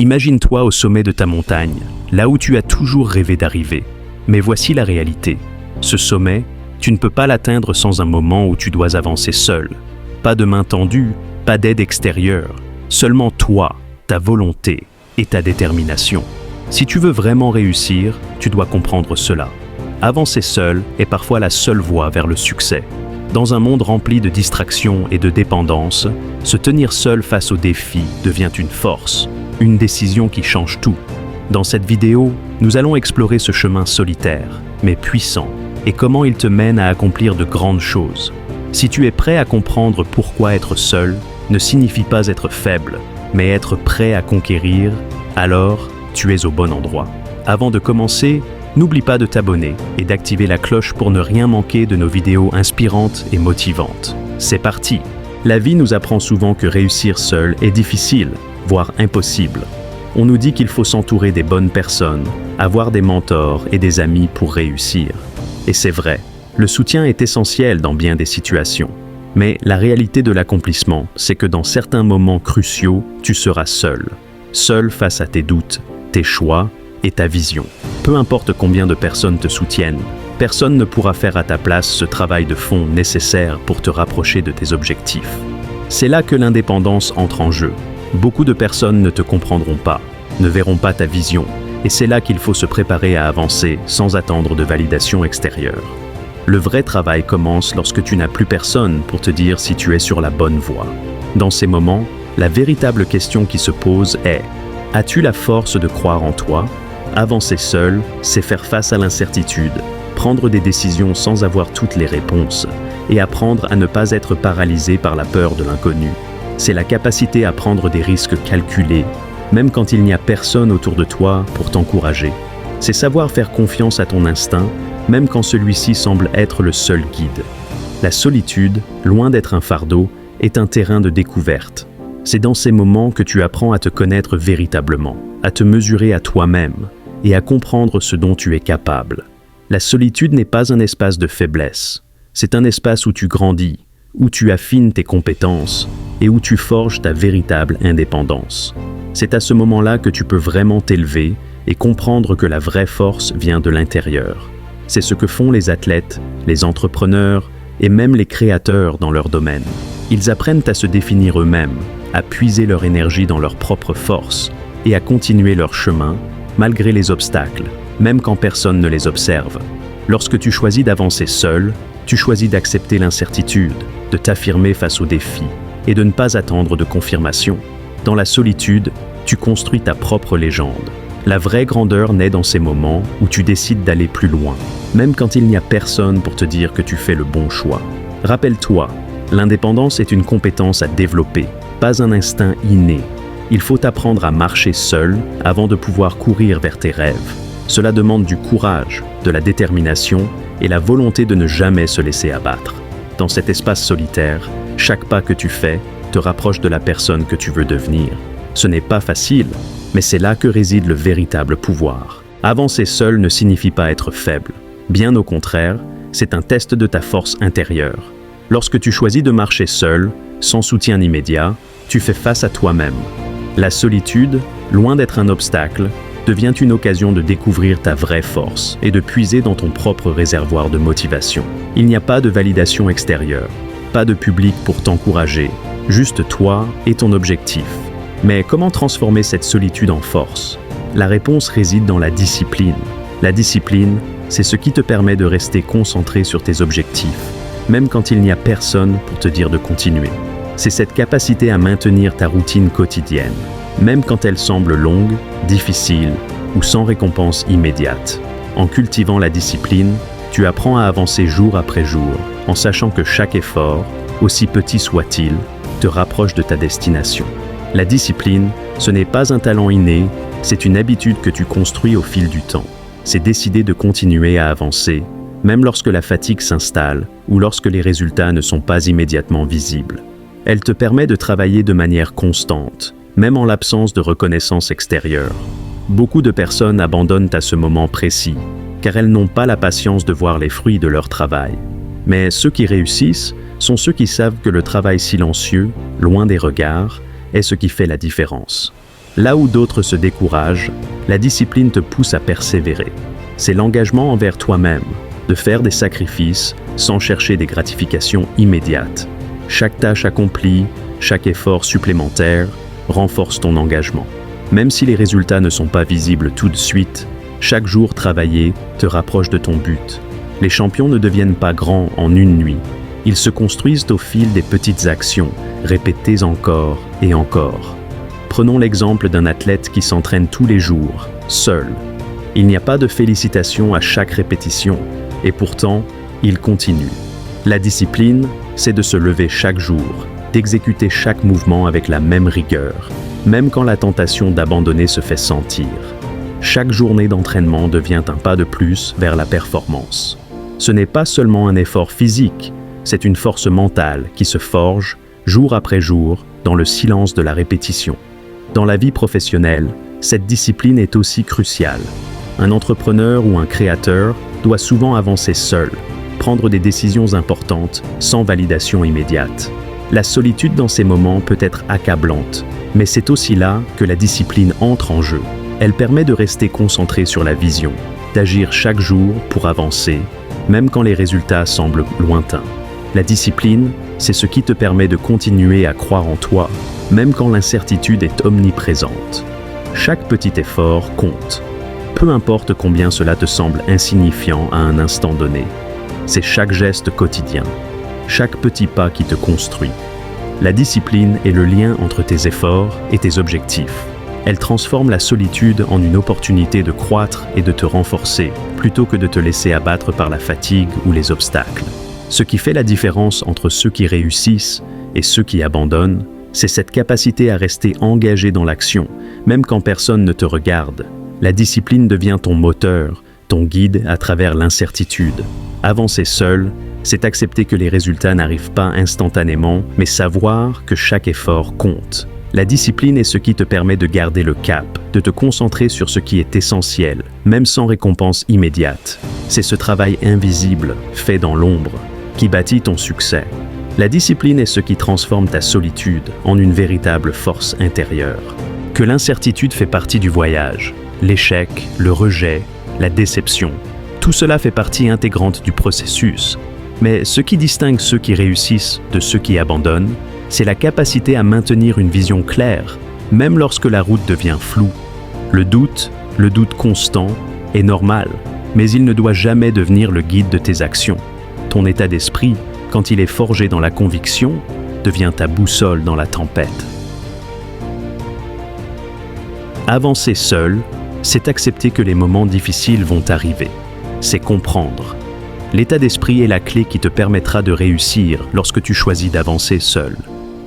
Imagine-toi au sommet de ta montagne, là où tu as toujours rêvé d'arriver. Mais voici la réalité. Ce sommet, tu ne peux pas l'atteindre sans un moment où tu dois avancer seul. Pas de main tendue, pas d'aide extérieure. Seulement toi, ta volonté et ta détermination. Si tu veux vraiment réussir, tu dois comprendre cela. Avancer seul est parfois la seule voie vers le succès. Dans un monde rempli de distractions et de dépendance, se tenir seul face aux défis devient une force, une décision qui change tout. Dans cette vidéo, nous allons explorer ce chemin solitaire, mais puissant, et comment il te mène à accomplir de grandes choses. Si tu es prêt à comprendre pourquoi être seul ne signifie pas être faible, mais être prêt à conquérir, alors tu es au bon endroit. Avant de commencer, n'oublie pas de t'abonner et d'activer la cloche pour ne rien manquer de nos vidéos inspirantes et motivantes. C'est parti! La vie nous apprend souvent que réussir seul est difficile, voire impossible. On nous dit qu'il faut s'entourer des bonnes personnes, avoir des mentors et des amis pour réussir. Et c'est vrai, le soutien est essentiel dans bien des situations. Mais la réalité de l'accomplissement, c'est que dans certains moments cruciaux, tu seras seul. Seul face à tes doutes, tes choix et ta vision. Peu importe combien de personnes te soutiennent, personne ne pourra faire à ta place ce travail de fond nécessaire pour te rapprocher de tes objectifs. C'est là que l'indépendance entre en jeu. Beaucoup de personnes ne te comprendront pas, ne verront pas ta vision, et c'est là qu'il faut se préparer à avancer sans attendre de validation extérieure. Le vrai travail commence lorsque tu n'as plus personne pour te dire si tu es sur la bonne voie. Dans ces moments, la véritable question qui se pose est: as-tu la force de croire en toi? Avancer seul, c'est faire face à l'incertitude, prendre des décisions sans avoir toutes les réponses, et apprendre à ne pas être paralysé par la peur de l'inconnu. C'est la capacité à prendre des risques calculés, même quand il n'y a personne autour de toi pour t'encourager. C'est savoir faire confiance à ton instinct, même quand celui-ci semble être le seul guide. La solitude, loin d'être un fardeau, est un terrain de découverte. C'est dans ces moments que tu apprends à te connaître véritablement, à te mesurer à toi-même et à comprendre ce dont tu es capable. La solitude n'est pas un espace de faiblesse. C'est un espace où tu grandis, où tu affines tes compétences et où tu forges ta véritable indépendance. C'est à ce moment-là que tu peux vraiment t'élever et comprendre que la vraie force vient de l'intérieur. C'est ce que font les athlètes, les entrepreneurs et même les créateurs dans leur domaine. Ils apprennent à se définir eux-mêmes, à puiser leur énergie dans leur propre force et à continuer leur chemin malgré les obstacles, même quand personne ne les observe. Lorsque tu choisis d'avancer seul, tu choisis d'accepter l'incertitude, de t'affirmer face aux défis et de ne pas attendre de confirmation. Dans la solitude, tu construis ta propre légende. La vraie grandeur naît dans ces moments où tu décides d'aller plus loin, même quand il n'y a personne pour te dire que tu fais le bon choix. Rappelle-toi, l'indépendance est une compétence à développer, pas un instinct inné. Il faut apprendre à marcher seul avant de pouvoir courir vers tes rêves. Cela demande du courage, de la détermination et la volonté de ne jamais se laisser abattre. Dans cet espace solitaire, chaque pas que tu fais te rapproche de la personne que tu veux devenir. Ce n'est pas facile, mais c'est là que réside le véritable pouvoir. Avancer seul ne signifie pas être faible. Bien au contraire, c'est un test de ta force intérieure. Lorsque tu choisis de marcher seul, sans soutien immédiat, tu fais face à toi-même. La solitude, loin d'être un obstacle, devient une occasion de découvrir ta vraie force et de puiser dans ton propre réservoir de motivation. Il n'y a pas de validation extérieure, pas de public pour t'encourager, juste toi et ton objectif. Mais comment transformer cette solitude en force? La réponse réside dans la discipline. La discipline, c'est ce qui te permet de rester concentré sur tes objectifs, même quand il n'y a personne pour te dire de continuer. C'est cette capacité à maintenir ta routine quotidienne, même quand elle semble longue, difficile ou sans récompense immédiate. En cultivant la discipline, tu apprends à avancer jour après jour, en sachant que chaque effort, aussi petit soit-il, te rapproche de ta destination. La discipline, ce n'est pas un talent inné, c'est une habitude que tu construis au fil du temps. C'est décider de continuer à avancer, même lorsque la fatigue s'installe ou lorsque les résultats ne sont pas immédiatement visibles. Elle te permet de travailler de manière constante, même en l'absence de reconnaissance extérieure. Beaucoup de personnes abandonnent à ce moment précis, car elles n'ont pas la patience de voir les fruits de leur travail. Mais ceux qui réussissent sont ceux qui savent que le travail silencieux, loin des regards, est ce qui fait la différence. Là où d'autres se découragent, la discipline te pousse à persévérer. C'est l'engagement envers toi-même, de faire des sacrifices sans chercher des gratifications immédiates. Chaque tâche accomplie, chaque effort supplémentaire renforce ton engagement. Même si les résultats ne sont pas visibles tout de suite, chaque jour travaillé te rapproche de ton but. Les champions ne deviennent pas grands en une nuit. Ils se construisent au fil des petites actions, répétées encore et encore. Prenons l'exemple d'un athlète qui s'entraîne tous les jours, seul. Il n'y a pas de félicitations à chaque répétition, et pourtant, il continue. La discipline, c'est de se lever chaque jour, d'exécuter chaque mouvement avec la même rigueur, même quand la tentation d'abandonner se fait sentir. Chaque journée d'entraînement devient un pas de plus vers la performance. Ce n'est pas seulement un effort physique, c'est une force mentale qui se forge, jour après jour, dans le silence de la répétition. Dans la vie professionnelle, cette discipline est aussi cruciale. Un entrepreneur ou un créateur doit souvent avancer seul, prendre des décisions importantes sans validation immédiate. La solitude dans ces moments peut être accablante, mais c'est aussi là que la discipline entre en jeu. Elle permet de rester concentré sur la vision, d'agir chaque jour pour avancer, même quand les résultats semblent lointains. La discipline, c'est ce qui te permet de continuer à croire en toi, même quand l'incertitude est omniprésente. Chaque petit effort compte. Peu importe combien cela te semble insignifiant à un instant donné. C'est chaque geste quotidien, chaque petit pas qui te construit. La discipline est le lien entre tes efforts et tes objectifs. Elle transforme la solitude en une opportunité de croître et de te renforcer, plutôt que de te laisser abattre par la fatigue ou les obstacles. Ce qui fait la différence entre ceux qui réussissent et ceux qui abandonnent, c'est cette capacité à rester engagé dans l'action, même quand personne ne te regarde. La discipline devient ton moteur, ton guide à travers l'incertitude. Avancer seul, c'est accepter que les résultats n'arrivent pas instantanément, mais savoir que chaque effort compte. La discipline est ce qui te permet de garder le cap, de te concentrer sur ce qui est essentiel, même sans récompense immédiate. C'est ce travail invisible, fait dans l'ombre, qui bâtit ton succès. La discipline est ce qui transforme ta solitude en une véritable force intérieure. Que l'incertitude fait partie du voyage, l'échec, le rejet, la déception, tout cela fait partie intégrante du processus. Mais ce qui distingue ceux qui réussissent de ceux qui abandonnent, c'est la capacité à maintenir une vision claire, même lorsque la route devient floue. Le doute constant, est normal, mais il ne doit jamais devenir le guide de tes actions. Ton état d'esprit, quand il est forgé dans la conviction, devient ta boussole dans la tempête. Avancer seul, c'est accepter que les moments difficiles vont arriver. C'est comprendre. L'état d'esprit est la clé qui te permettra de réussir lorsque tu choisis d'avancer seul.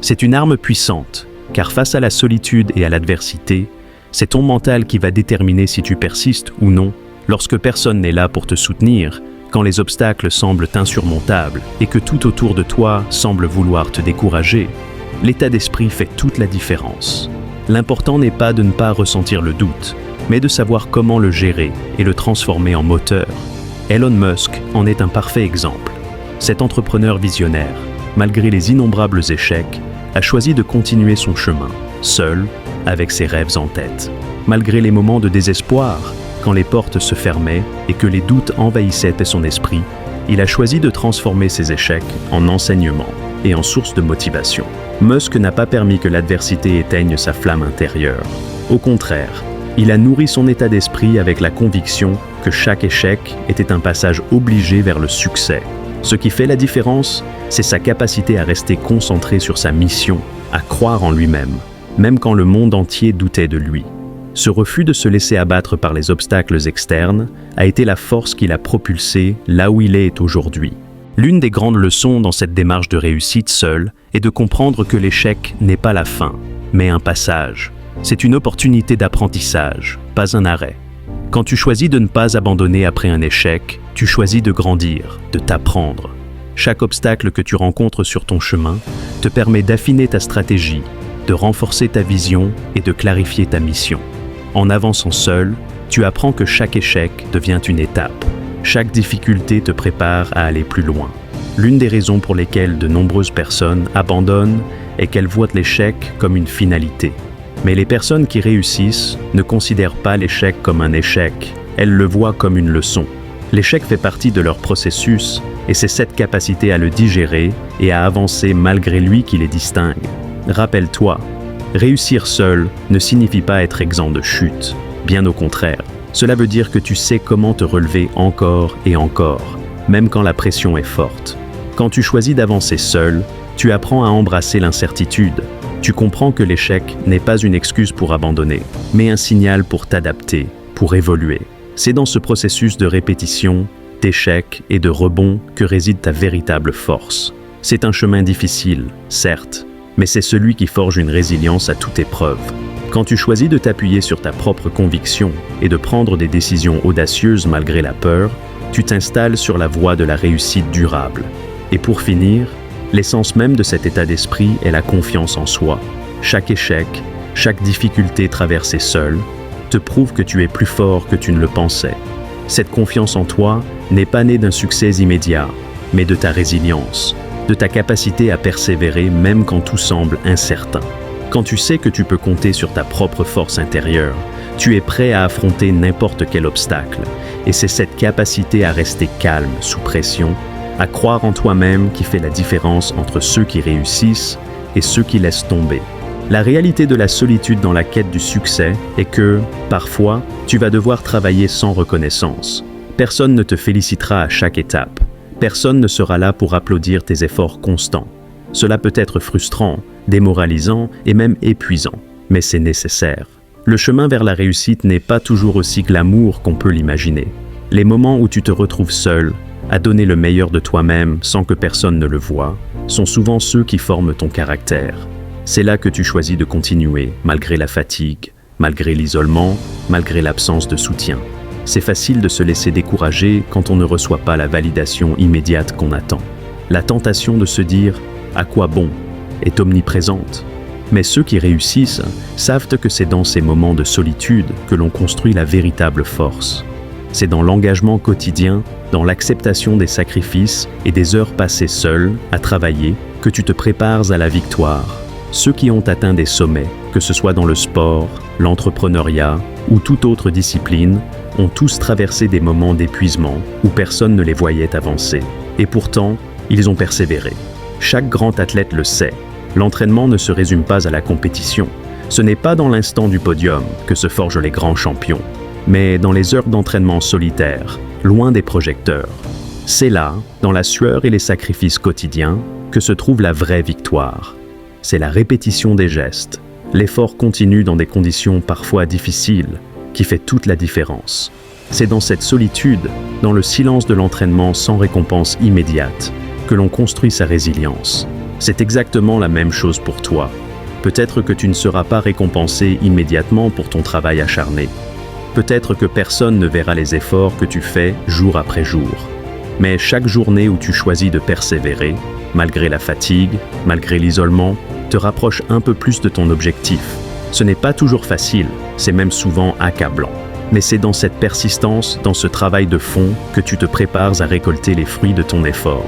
C'est une arme puissante, car face à la solitude et à l'adversité, c'est ton mental qui va déterminer si tu persistes ou non. Lorsque personne n'est là pour te soutenir, quand les obstacles semblent insurmontables et que tout autour de toi semble vouloir te décourager, l'état d'esprit fait toute la différence. L'important n'est pas de ne pas ressentir le doute, mais de savoir comment le gérer et le transformer en moteur. Elon Musk en est un parfait exemple. Cet entrepreneur visionnaire, malgré les innombrables échecs, a choisi de continuer son chemin, seul, avec ses rêves en tête. Malgré les moments de désespoir, quand les portes se fermaient et que les doutes envahissaient son esprit, il a choisi de transformer ses échecs en enseignement et en source de motivation. Musk n'a pas permis que l'adversité éteigne sa flamme intérieure. Au contraire, il a nourri son état d'esprit avec la conviction que chaque échec était un passage obligé vers le succès. Ce qui fait la différence, c'est sa capacité à rester concentré sur sa mission, à croire en lui-même, même quand le monde entier doutait de lui. Ce refus de se laisser abattre par les obstacles externes a été la force qui l'a propulsé là où il est aujourd'hui. L'une des grandes leçons dans cette démarche de réussite seule est de comprendre que l'échec n'est pas la fin, mais un passage. C'est une opportunité d'apprentissage, pas un arrêt. Quand tu choisis de ne pas abandonner après un échec, tu choisis de grandir, de t'apprendre. Chaque obstacle que tu rencontres sur ton chemin te permet d'affiner ta stratégie, de renforcer ta vision et de clarifier ta mission. En avançant seul, tu apprends que chaque échec devient une étape. Chaque difficulté te prépare à aller plus loin. L'une des raisons pour lesquelles de nombreuses personnes abandonnent est qu'elles voient l'échec comme une finalité. Mais les personnes qui réussissent ne considèrent pas l'échec comme un échec, elles le voient comme une leçon. L'échec fait partie de leur processus et c'est cette capacité à le digérer et à avancer malgré lui qui les distingue. Rappelle-toi, réussir seul ne signifie pas être exempt de chute. Bien au contraire, cela veut dire que tu sais comment te relever encore et encore, même quand la pression est forte. Quand tu choisis d'avancer seul, tu apprends à embrasser l'incertitude. Tu comprends que l'échec n'est pas une excuse pour abandonner, mais un signal pour t'adapter, pour évoluer. C'est dans ce processus de répétition, d'échec et de rebond que réside ta véritable force. C'est un chemin difficile, certes, mais c'est celui qui forge une résilience à toute épreuve. Quand tu choisis de t'appuyer sur ta propre conviction et de prendre des décisions audacieuses malgré la peur, tu t'installes sur la voie de la réussite durable. Et pour finir, l'essence même de cet état d'esprit est la confiance en soi. Chaque échec, chaque difficulté traversée seule, te prouve que tu es plus fort que tu ne le pensais. Cette confiance en toi n'est pas née d'un succès immédiat, mais de ta résilience, de ta capacité à persévérer même quand tout semble incertain. Quand tu sais que tu peux compter sur ta propre force intérieure, tu es prêt à affronter n'importe quel obstacle. Et c'est cette capacité à rester calme sous pression, à croire en toi-même qui fait la différence entre ceux qui réussissent et ceux qui laissent tomber. La réalité de la solitude dans la quête du succès est que, parfois, tu vas devoir travailler sans reconnaissance. Personne ne te félicitera à chaque étape. Personne ne sera là pour applaudir tes efforts constants. Cela peut être frustrant, démoralisant et même épuisant, mais c'est nécessaire. Le chemin vers la réussite n'est pas toujours aussi glamour qu'on peut l'imaginer. Les moments où tu te retrouves seul, à donner le meilleur de toi-même sans que personne ne le voie, sont souvent ceux qui forment ton caractère. C'est là que tu choisis de continuer, malgré la fatigue, malgré l'isolement, malgré l'absence de soutien. C'est facile de se laisser décourager quand on ne reçoit pas la validation immédiate qu'on attend. La tentation de se dire « à quoi bon ?» est omniprésente. Mais ceux qui réussissent savent que c'est dans ces moments de solitude que l'on construit la véritable force. C'est dans l'engagement quotidien, dans l'acceptation des sacrifices et des heures passées seules à travailler que tu te prépares à la victoire. Ceux qui ont atteint des sommets, que ce soit dans le sport, l'entrepreneuriat ou toute autre discipline, ont tous traversé des moments d'épuisement où personne ne les voyait avancer. Et pourtant, ils ont persévéré. Chaque grand athlète le sait. L'entraînement ne se résume pas à la compétition. Ce n'est pas dans l'instant du podium que se forgent les grands champions, mais dans les heures d'entraînement solitaires, loin des projecteurs. C'est là, dans la sueur et les sacrifices quotidiens, que se trouve la vraie victoire. C'est la répétition des gestes, l'effort continu dans des conditions parfois difficiles, qui fait toute la différence. C'est dans cette solitude, dans le silence de l'entraînement sans récompense immédiate, que l'on construit sa résilience. C'est exactement la même chose pour toi. Peut-être que tu ne seras pas récompensé immédiatement pour ton travail acharné. Peut-être que personne ne verra les efforts que tu fais jour après jour. Mais chaque journée où tu choisis de persévérer, malgré la fatigue, malgré l'isolement, te rapproche un peu plus de ton objectif. Ce n'est pas toujours facile, c'est même souvent accablant. Mais c'est dans cette persistance, dans ce travail de fond, que tu te prépares à récolter les fruits de ton effort.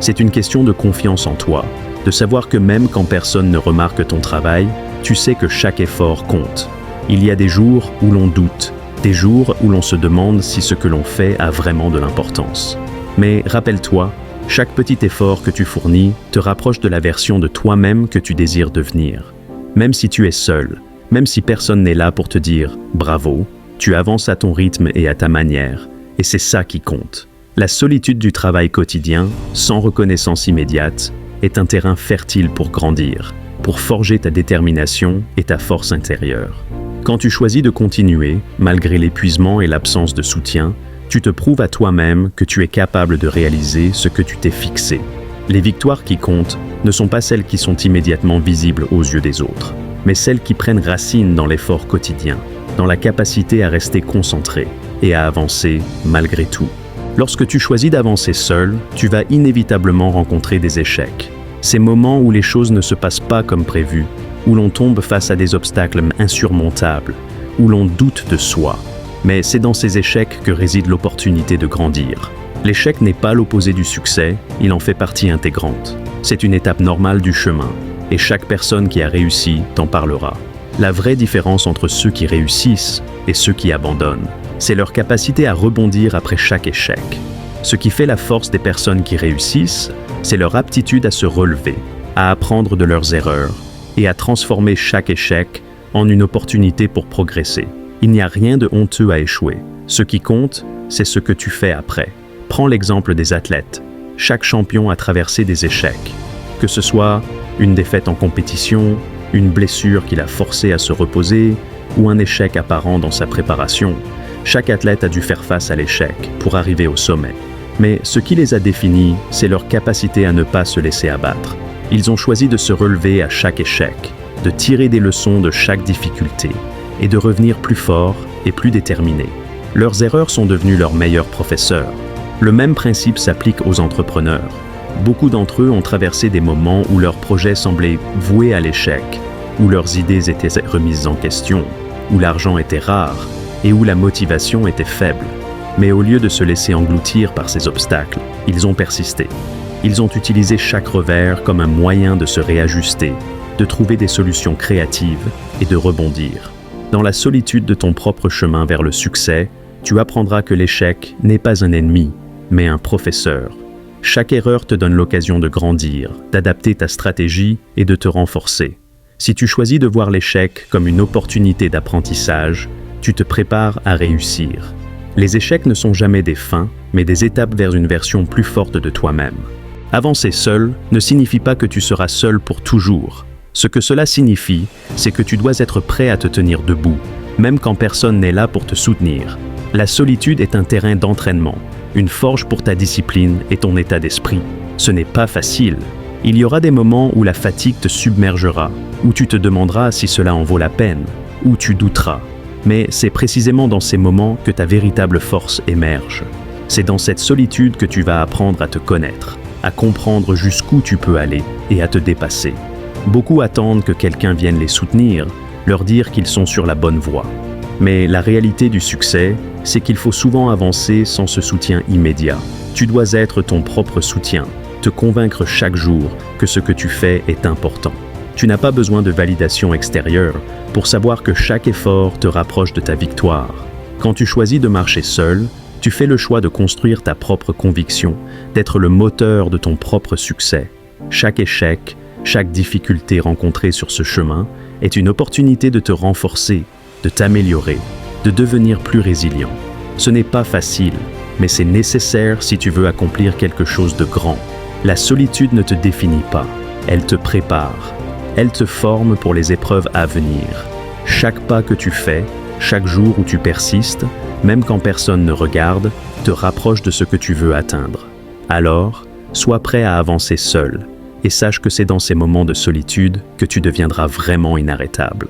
C'est une question de confiance en toi, de savoir que même quand personne ne remarque ton travail, tu sais que chaque effort compte. Il y a des jours où l'on doute, des jours où l'on se demande si ce que l'on fait a vraiment de l'importance. Mais rappelle-toi, chaque petit effort que tu fournis te rapproche de la version de toi-même que tu désires devenir. Même si tu es seul, même si personne n'est là pour te dire « bravo », tu avances à ton rythme et à ta manière, et c'est ça qui compte. La solitude du travail quotidien, sans reconnaissance immédiate, est un terrain fertile pour grandir, pour forger ta détermination et ta force intérieure. Quand tu choisis de continuer, malgré l'épuisement et l'absence de soutien, tu te prouves à toi-même que tu es capable de réaliser ce que tu t'es fixé. Les victoires qui comptent ne sont pas celles qui sont immédiatement visibles aux yeux des autres, mais celles qui prennent racine dans l'effort quotidien, dans la capacité à rester concentré et à avancer malgré tout. Lorsque tu choisis d'avancer seul, tu vas inévitablement rencontrer des échecs. Ces moments où les choses ne se passent pas comme prévu, où l'on tombe face à des obstacles insurmontables, où l'on doute de soi. Mais c'est dans ces échecs que réside l'opportunité de grandir. L'échec n'est pas l'opposé du succès, il en fait partie intégrante. C'est une étape normale du chemin, et chaque personne qui a réussi t'en parlera. La vraie différence entre ceux qui réussissent et ceux qui abandonnent, c'est leur capacité à rebondir après chaque échec. Ce qui fait la force des personnes qui réussissent, c'est leur aptitude à se relever, à apprendre de leurs erreurs et à transformer chaque échec en une opportunité pour progresser. Il n'y a rien de honteux à échouer. Ce qui compte, c'est ce que tu fais après. Prends l'exemple des athlètes. Chaque champion a traversé des échecs. Que ce soit une défaite en compétition, une blessure qui l'a forcé à se reposer ou un échec apparent dans sa préparation, chaque athlète a dû faire face à l'échec pour arriver au sommet. Mais ce qui les a définis, c'est leur capacité à ne pas se laisser abattre. Ils ont choisi de se relever à chaque échec, de tirer des leçons de chaque difficulté et de revenir plus forts et plus déterminés. Leurs erreurs sont devenues leurs meilleurs professeurs. Le même principe s'applique aux entrepreneurs. Beaucoup d'entre eux ont traversé des moments où leurs projets semblaient voués à l'échec, où leurs idées étaient remises en question, où l'argent était rare et où la motivation était faible. Mais au lieu de se laisser engloutir par ces obstacles, ils ont persisté. Ils ont utilisé chaque revers comme un moyen de se réajuster, de trouver des solutions créatives et de rebondir. Dans la solitude de ton propre chemin vers le succès, tu apprendras que l'échec n'est pas un ennemi, mais un professeur. Chaque erreur te donne l'occasion de grandir, d'adapter ta stratégie et de te renforcer. Si tu choisis de voir l'échec comme une opportunité d'apprentissage, tu te prépares à réussir. Les échecs ne sont jamais des fins, mais des étapes vers une version plus forte de toi-même. Avancer seul ne signifie pas que tu seras seul pour toujours. Ce que cela signifie, c'est que tu dois être prêt à te tenir debout, même quand personne n'est là pour te soutenir. La solitude est un terrain d'entraînement, une forge pour ta discipline et ton état d'esprit. Ce n'est pas facile. Il y aura des moments où la fatigue te submergera, où tu te demanderas si cela en vaut la peine, où tu douteras. Mais c'est précisément dans ces moments que ta véritable force émerge. C'est dans cette solitude que tu vas apprendre à te connaître, à comprendre jusqu'où tu peux aller et à te dépasser. Beaucoup attendent que quelqu'un vienne les soutenir, leur dire qu'ils sont sur la bonne voie. Mais la réalité du succès, c'est qu'il faut souvent avancer sans ce soutien immédiat. Tu dois être ton propre soutien, te convaincre chaque jour que ce que tu fais est important. Tu n'as pas besoin de validation extérieure pour savoir que chaque effort te rapproche de ta victoire. Quand tu choisis de marcher seul, tu fais le choix de construire ta propre conviction, d'être le moteur de ton propre succès. Chaque échec, chaque difficulté rencontrée sur ce chemin est une opportunité de te renforcer, de t'améliorer, de devenir plus résilient. Ce n'est pas facile, mais c'est nécessaire si tu veux accomplir quelque chose de grand. La solitude ne te définit pas, elle te prépare. Elle te forme pour les épreuves à venir. Chaque pas que tu fais, chaque jour où tu persistes, même quand personne ne regarde, te rapproche de ce que tu veux atteindre. Alors, sois prêt à avancer seul et sache que c'est dans ces moments de solitude que tu deviendras vraiment inarrêtable.